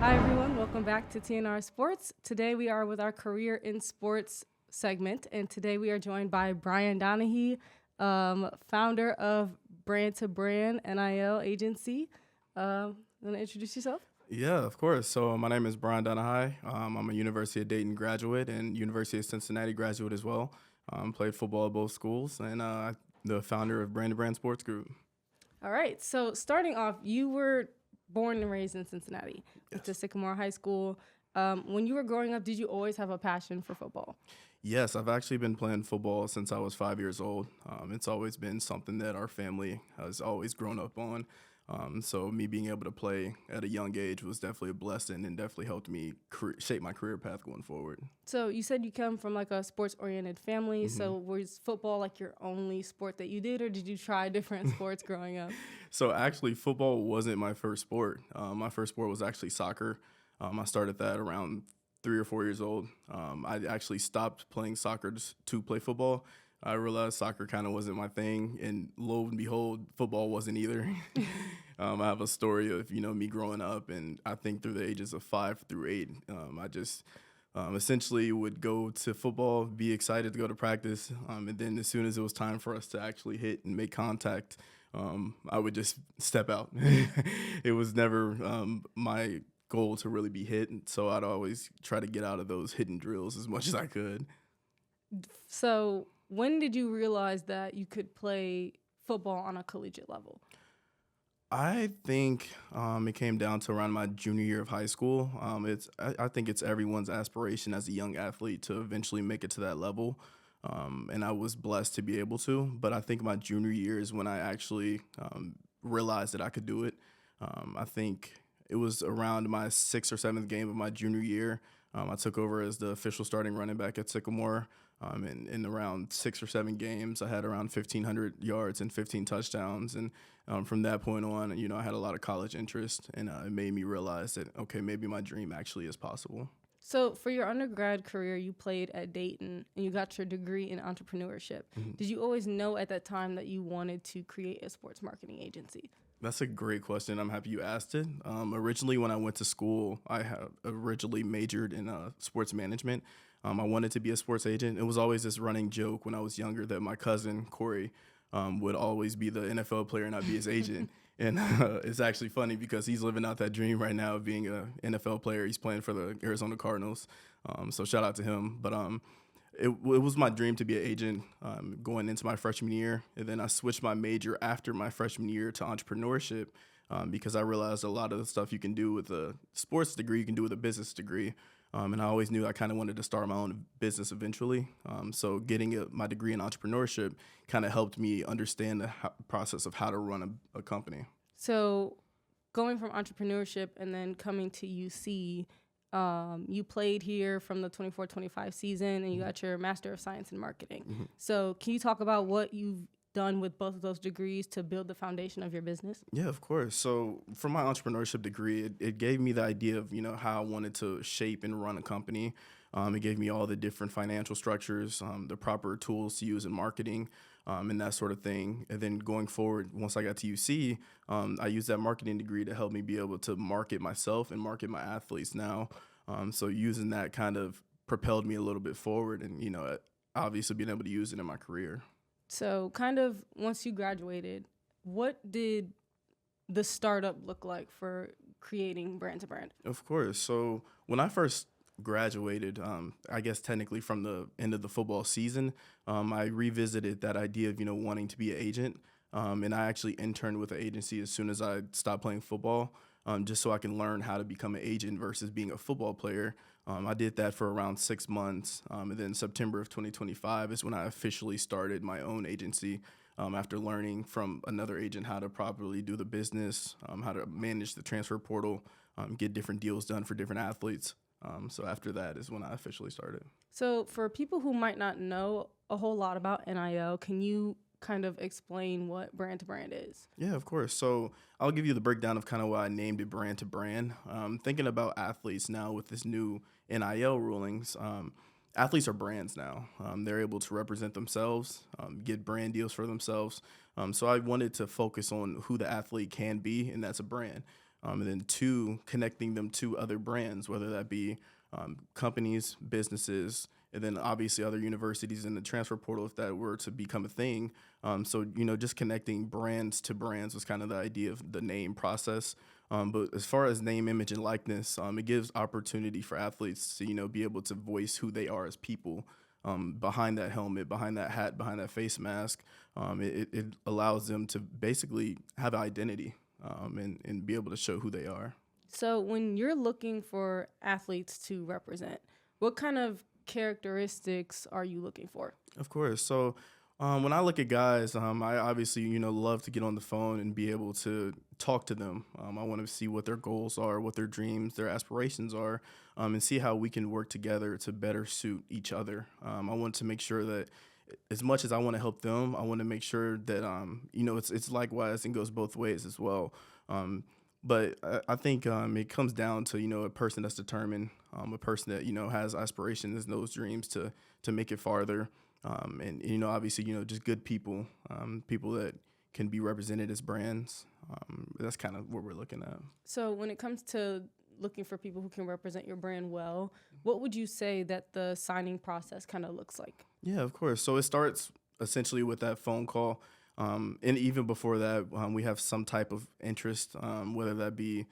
Hi, everyone. Welcome back to TNR Sports. Today we are with our Career in Sports segment, and today we are joined by Brian Doneghy, founder of Brand to Brand NIL agency. Want to introduce yourself? Yeah, of course. So my name is Brian Doneghy. I'm a University of Dayton graduate and University of Cincinnati graduate as well. Played football at both schools and the founder of Brand to Brand Sports Group. All right. So starting off, you were born and raised in Cincinnati. Went to Sycamore High School. When you were growing up, did you always have a passion for football? Yes, I've actually been playing football since I was 5 years old. It's always been something that our family has always grown up on. So me being able to play at a young age was definitely a blessing and definitely helped me shape my career path going forward. So you said you come from like a sports-oriented family. So was football like your only sport that you did, or did you try different sports growing up? So actually, football wasn't my first sport. My first sport was actually soccer. I started that around 3 or 4 years old. I actually stopped playing soccer to play football. I realized soccer kind of wasn't my thing, and lo and behold, football wasn't either. I have a story of me growing up, and I think through the ages of 5 through 8, I just essentially would go to football, be excited to go to practice, and then as soon as it was time for us to actually hit and make contact, I would just step out. It was never my goal to really be hit, so I'd always try to get out of those hidden drills as much as I could. So when did you realize that you could play football on a collegiate level? I think it came down to around my junior year of high school. I think it's everyone's aspiration as a young athlete to eventually make it to that level, and I was blessed to be able to. But I think my junior year is when I actually realized that I could do it. I think it was around my sixth or seventh game of my junior year. I took over as the official starting running back at Sycamore. In around 6 or 7 games, I had around 1,500 yards and 15 touchdowns. And from that point on, I had a lot of college interest, and it made me realize that, okay, maybe my dream actually is possible. So for your undergrad career, you played at Dayton and you got your degree in entrepreneurship. Did you always know at that time that you wanted to create a sports marketing agency? That's a great question. I'm happy you asked it. Originally, when I went to school, I had originally majored in sports management. I wanted to be a sports agent. It was always this running joke when I was younger that my cousin, Corey, would always be the NFL player and I'd be his agent. And it's actually funny because he's living out that dream right now of being an NFL player. He's playing for the Arizona Cardinals. So shout out to him. But it was my dream to be an agent going into my freshman year. And then I switched my major after my freshman year to entrepreneurship because I realized a lot of the stuff you can do with a sports degree, you can do with a business degree. And I always knew I kind of wanted to start my own business eventually. So getting my degree in entrepreneurship kind of helped me understand the process of how to run a company. So going from entrepreneurship and then coming to UC, you played here from the 24-25 season and you got your Master of Science in Marketing. So can you talk about what you've done with both of those degrees to build the foundation of your business? Yeah, of course. So for my entrepreneurship degree, it gave me the idea of, how I wanted to shape and run a company. It gave me all the different financial structures, the proper tools to use in marketing, and that sort of thing. And then going forward, once I got to UC, I used that marketing degree to help me be able to market myself and market my athletes now. So using that kind of propelled me a little bit forward and, obviously being able to use it in my career. So kind of once you graduated, what did the startup look like for creating Brand to Brand? Of course. So when I first graduated, I guess technically from the end of the football season, I revisited that idea of, wanting to be an agent. And I actually interned with an agency as soon as I stopped playing football, just so I can learn how to become an agent versus being a football player. I did that for around 6 months. And then September of 2025 is when I officially started my own agency after learning from another agent how to properly do the business, how to manage the transfer portal, get different deals done for different athletes. So after that is when I officially started. So for people who might not know a whole lot about NIL, can you kind of explain what Brand to Brand is? Yeah, of course. So I'll give you the breakdown of kind of why I named it Brand to Brand. Thinking about athletes now with this new NIL rulings, athletes are brands now. They're able to represent themselves, get brand deals for themselves. So I wanted to focus on who the athlete can be, and that's a brand. And then two, connecting them to other brands, whether that be companies, businesses, and then obviously other universities in the transfer portal if that were to become a thing. So, just connecting brands to brands was kind of the idea of the name process. But as far as name, image, and likeness, it gives opportunity for athletes to, be able to voice who they are as people behind that helmet, behind that hat, behind that face mask. It allows them to basically have an identity and be able to show who they are. So when you're looking for athletes to represent, what kind of characteristics are you looking for? Of course. So when I look at guys, I obviously, love to get on the phone and be able to talk to them. I want to see what their goals are, what their dreams, their aspirations are, and see how we can work together to better suit each other. I want to make sure that as much as I want to help them, I want to make sure that, it's likewise and goes both ways as well. But I think it comes down to, a person that's determined, a person that, has aspirations, knows dreams to make it farther. And obviously, just good people, people that can be represented as brands. That's kind of what we're looking at. So when it comes to looking for people who can represent your brand well, what would you say that the signing process kind of looks like? Yeah, of course. So it starts essentially with that phone call. And even before that, we have some type of interest, whether that be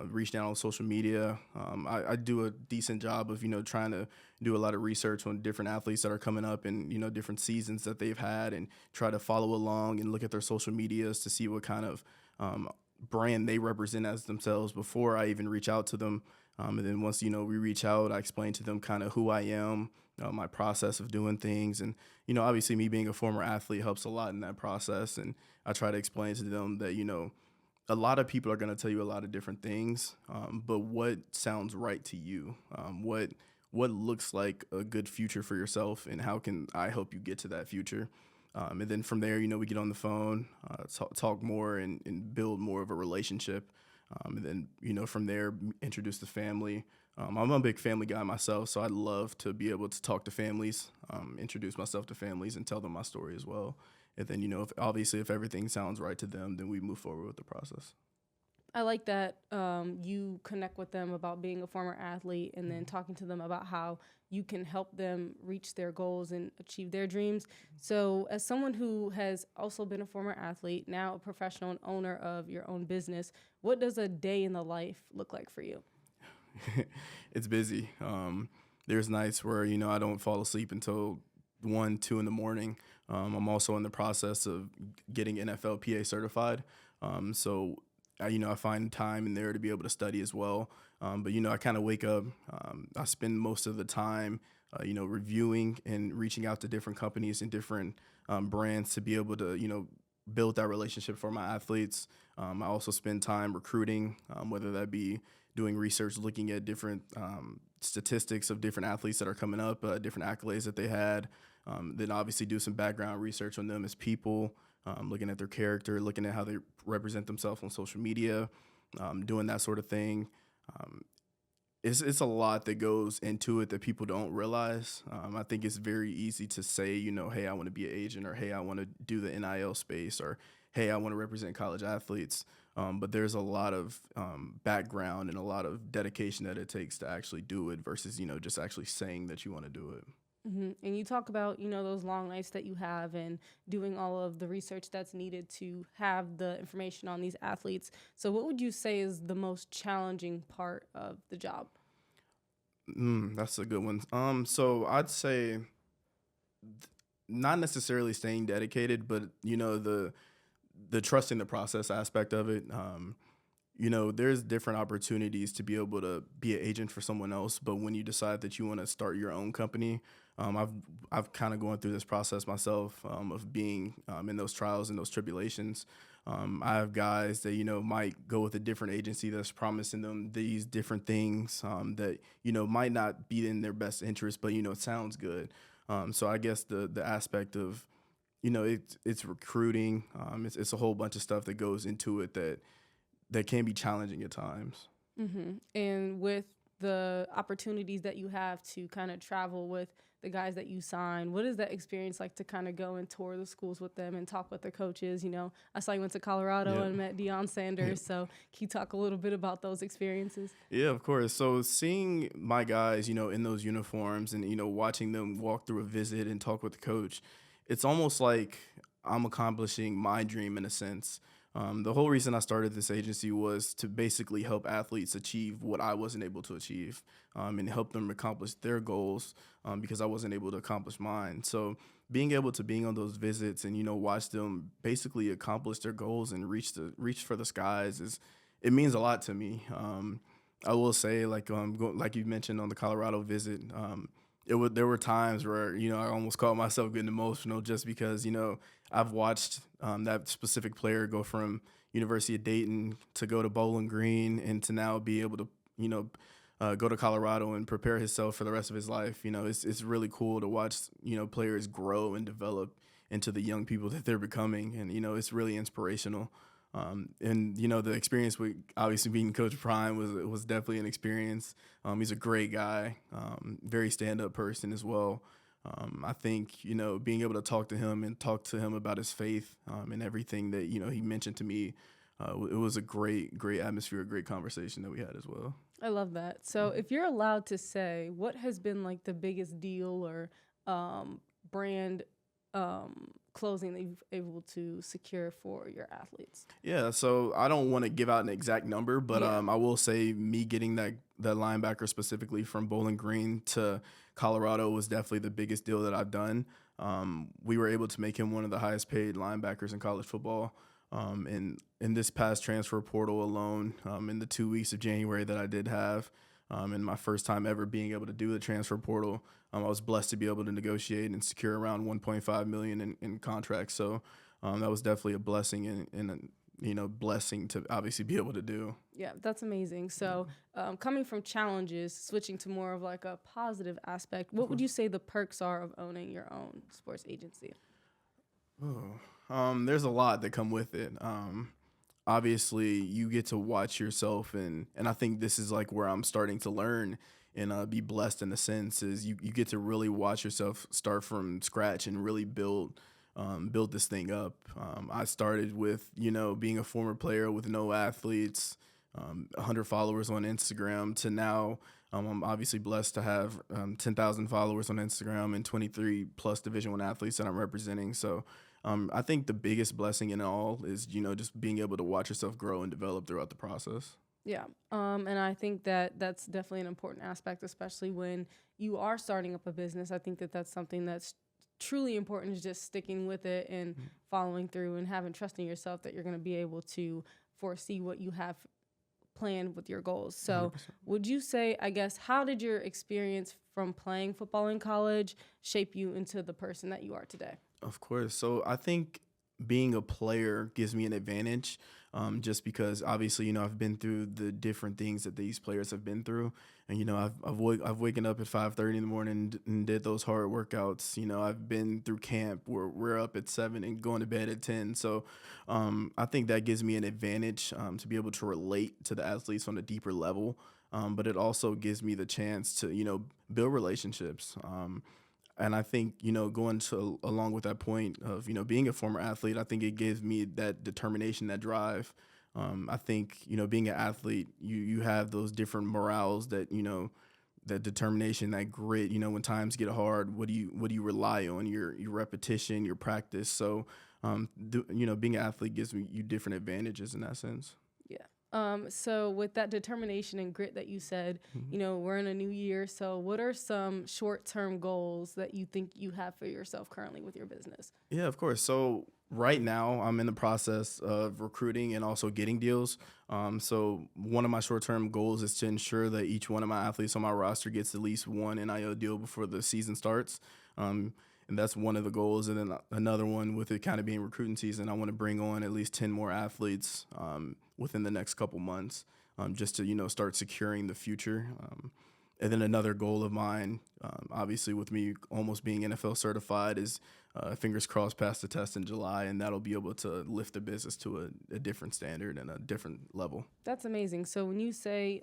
reaching out on social media. I do a decent job of, trying to do a lot of research on different athletes that are coming up and, different seasons that they've had and try to follow along and look at their social medias to see what kind of brand they represent as themselves before I even reach out to them. And then once, we reach out, I explain to them kind of who I am, my process of doing things. And, obviously me being a former athlete helps a lot in that process. And I try to explain to them that, a lot of people are going to tell you a lot of different things, but what sounds right to you? What looks like a good future for yourself, and how can I help you get to that future? And then from there, we get on the phone, talk more and build more of a relationship. And then, from there, introduce the family. I'm a big family guy myself, so I'd love to be able to talk to families, introduce myself to families and tell them my story as well. And then, if everything sounds right to them, then we move forward with the process. I like that you connect with them about being a former athlete and then talking to them about how you can help them reach their goals and achieve their dreams. So as someone who has also been a former athlete, now a professional and owner of your own business, what does a day in the life look like for you? It's busy. There's nights where, I don't fall asleep until 1, 2 in the morning. I'm also in the process of getting NFLPA certified. So I find time in there to be able to study as well. But, I kind of wake up. I spend most of the time, reviewing and reaching out to different companies and different brands to be able to, build that relationship for my athletes. I also spend time recruiting, whether that be doing research, looking at different statistics of different athletes that are coming up, different accolades that they had. Then obviously do some background research on them as people, looking at their character, looking at how they represent themselves on social media, doing that sort of thing. It's a lot that goes into it that people don't realize. I think it's very easy to say, hey, I want to be an agent, or hey, I want to do the NIL space, or hey, I want to represent college athletes. But there's a lot of background and a lot of dedication that it takes to actually do it versus, just actually saying that you want to do it. Mm-hmm. And you talk about, those long nights that you have and doing all of the research that's needed to have the information on these athletes. So what would you say is the most challenging part of the job? That's a good one. So I'd say not necessarily staying dedicated, but, the trusting the process aspect of it. There's different opportunities to be able to be an agent for someone else. But when you decide that you want to start your own company, I've kind of gone through this process myself of being in those trials and those tribulations. I have guys that, might go with a different agency that's promising them these different things that, might not be in their best interest, but, it sounds good. So I guess the aspect of, it's recruiting. It's a whole bunch of stuff that goes into it that can be challenging at times. Mm-hmm. And with the opportunities that you have to kind of travel with the guys that you sign, what is that experience like to kind of go and tour the schools with them and talk with the coaches? You know, I saw you went to Colorado and met Deion Sanders. So can you talk a little bit about those experiences? Yeah, of course. So seeing my guys, in those uniforms and, watching them walk through a visit and talk with the coach, it's almost like I'm accomplishing my dream in a sense. The whole reason I started this agency was to basically help athletes achieve what I wasn't able to achieve, and help them accomplish their goals, because I wasn't able to accomplish mine. So being able to being on those visits and, watch them basically accomplish their goals and reach for the skies it means a lot to me. I will say, like you mentioned on the Colorado visit, there were times where I almost caught myself getting emotional just because I've watched that specific player go from University of Dayton to go to Bowling Green and to now be able to go to Colorado and prepare himself for the rest of his life. It's really cool to watch players grow and develop into the young people that they're becoming, and it's really inspirational. And the experience with obviously being Coach Prime was definitely an experience. He's a great guy, very stand-up person as well. I think being able to talk to him and talk to him about his faith, and everything that he mentioned to me, it was a great atmosphere, a great conversation that we had as well. I love that. So if you're allowed to say, what has been like the biggest deal or brand closing that you've able to secure for your athletes? Yeah, so I don't want to give out an exact number, but I will say me getting that linebacker specifically from Bowling Green to Colorado was definitely the biggest deal that I've done. We were able to make him one of the highest paid linebackers in college football. And in this past transfer portal alone, in the 2 weeks of January that I did have, and my first time ever being able to do the transfer portal, I was blessed to be able to negotiate and secure around $1.5 million in contracts. So that was definitely a blessing and a blessing to obviously be able to do. Yeah, that's amazing. So coming from challenges, switching to more of like a positive aspect, what would you say the perks are of owning your own sports agency? There's a lot that come with it. Obviously, you get to watch yourself, and I think this is like where I'm starting to learn and be blessed in a sense, is you get to really watch yourself start from scratch and really build this thing up. I started with, being a former player with no athletes, 100 followers on Instagram, to now I'm obviously blessed to have 10,000 followers on Instagram and 23 plus Division I athletes that I'm representing. So I think the biggest blessing in all is, just being able to watch yourself grow and develop throughout the process. Yeah. And I think that that's definitely an important aspect, especially when you are starting up a business. I think that that's something that's truly important, is just sticking with it and following through and having trust in yourself that you're going to be able to foresee what you have planned with your goals. So 100%. Would you say, I guess, how did your experience from playing football in college shape you into the person that you are today? Of course. So I think being a player gives me an advantage, just because obviously, I've been through the different things that these players have been through. And, I've waken up at 5:30 in the morning and did those hard workouts. I've been through camp where we're up at 7 and going to bed at 10. So I think that gives me an advantage, to be able to relate to the athletes on a deeper level. But it also gives me the chance to, build relationships. And I think, going to along with that point of, being a former athlete, I think it gives me that determination, that drive. I think, being an athlete, you have those different morales that, that determination, that grit, when times get hard, what do you rely on? Your repetition, your practice. So, being an athlete gives you different advantages in that sense. Yeah. So with that determination and grit that you said, we're in a new year. So what are some short-term goals that you think you have for yourself currently with your business? Yeah, of course. So right now I'm in the process of recruiting and also getting deals. So one of my short-term goals is to ensure that each one of my athletes on my roster gets at least one NIL deal before the season starts. And that's one of the goals. And then another one, with it kind of being recruiting season, I want to bring on at least 10 more athletes within the next couple months, just to, start securing the future. And then another goal of mine, obviously with me almost being NFL certified, is fingers crossed pass the test in July, and that'll be able to lift the business to a different standard and a different level. That's amazing. So when you say,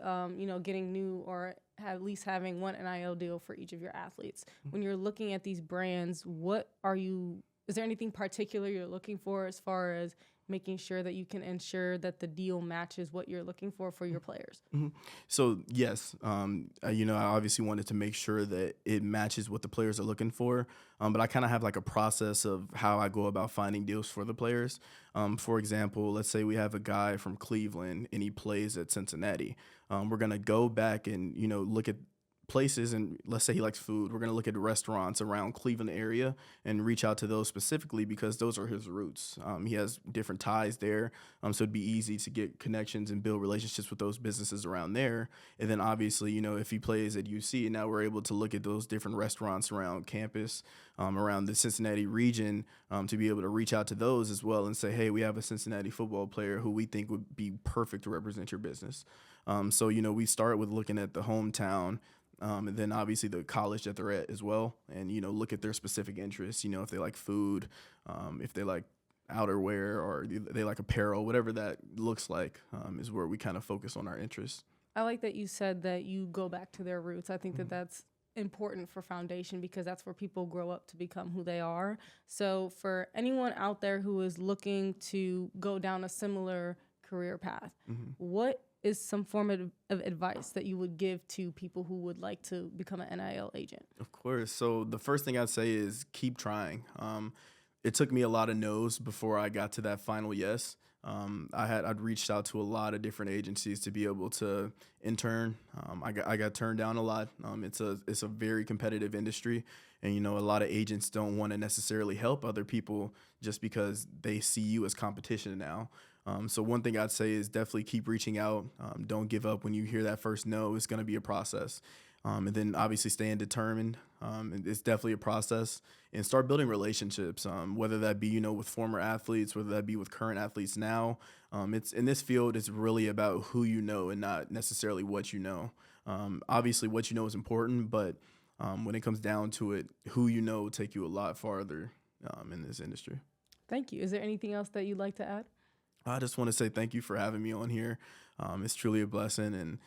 getting new or at least having one NIL deal for each of your athletes. When you're looking at these brands, is there anything particular you're looking for as far as making sure that you can ensure that the deal matches what you're looking for your players? So yes, I obviously wanted to make sure that it matches what the players are looking for. But I kind of have like a process of how I go about finding deals for the players. For example, let's say we have a guy from Cleveland and he plays at Cincinnati. We're gonna go back and look at places, and let's say he likes food. We're going to look at restaurants around Cleveland area and reach out to those specifically because those are his roots. He has different ties there, so it'd be easy to get connections and build relationships with those businesses around there. And then obviously, if he plays at UC, now we're able to look at those different restaurants around campus, around the Cincinnati region, to be able to reach out to those as well and say, hey, we have a Cincinnati football player who we think would be perfect to represent your business. So we start with looking at the hometown, and then obviously the college that they're at as well, and look at their specific interests. If they like food, if they like outerwear, or they like apparel, whatever that looks like, is where we kind of focus on our interests. I like that you said that you go back to their roots. I think that that's important for foundation because that's where people grow up to become who they are. So for anyone out there who is looking to go down a similar career path, what is some form of advice that you would give to people who would like to become an NIL agent? Of course. So the first thing I'd say is keep trying. It took me a lot of no's before I got to that final yes. I'd reached out to a lot of different agencies to be able to intern. I got turned down a lot. It's a very competitive industry, and a lot of agents don't want to necessarily help other people just because they see you as competition now. So one thing I'd say is definitely keep reaching out. Don't give up when you hear that first no. It's going to be a process. And then obviously staying determined. It's definitely a process. And start building relationships, whether that be, with former athletes, whether that be with current athletes now. It's in this field, it's really about who you know and not necessarily what you know. Obviously, what you know is important, but when it comes down to it, who you know will take you a lot farther in this industry. Thank you. Is there anything else that you'd like to add? I just want to say thank you for having me on here. It's truly a blessing, and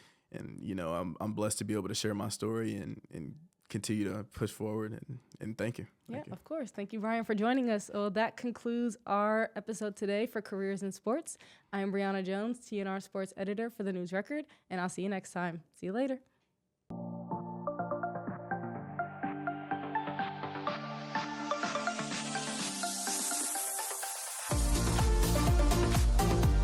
I'm blessed to be able to share my story and continue to push forward. And thank you. Thank you. Of course. Thank you, Brian, for joining us. Well, that concludes our episode today for Careers in Sports. I am Brianna Jones, TNR Sports Editor for the News Record, and I'll see you next time. See you later.